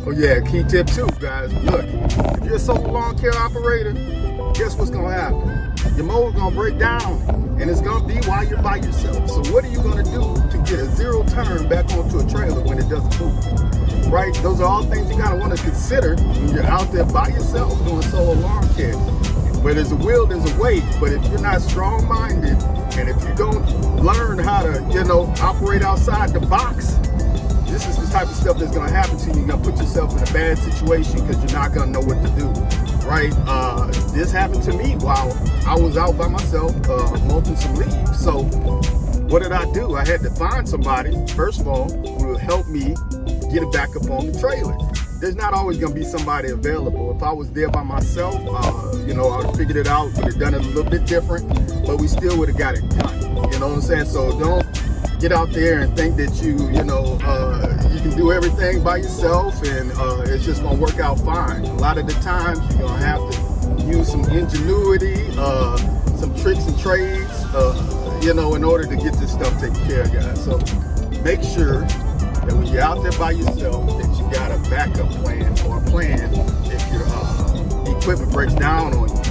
Oh yeah, key tip too, guys. Look, if you're a solar lawn care operator, guess what's gonna happen? Your mower's gonna break down, and it's gonna be while you're by yourself. So what are you gonna do to get a zero turn back onto a trailer when it doesn't move? Right? Those are all things you gotta want to consider when you're out there by yourself doing solar lawn care. Where there's a will, there's a way. But if you're not strong-minded, and if you don't learn how to, operate outside the box, this is the type of stuff that's going to happen to you. You're going to put yourself in a bad situation because you're not going to know what to do, right? This happened to me while I was out by myself mulching some leaves. So what did I do? I had to find somebody, first of all, who will help me get it back up on the trailer. There's not always going to be somebody available. If I was there by myself, I would have figured it out, would have done it a little bit different, but we still would have got it done. You know what I'm saying? So don't get out there and think that you can do everything by yourself and it's just gonna work out fine. A lot of the times you're gonna have to use some ingenuity, some tricks and trades, in order to get this stuff taken care of, guys. So make sure that when you're out there by yourself, that you got a backup plan or a plan if your equipment breaks down on you.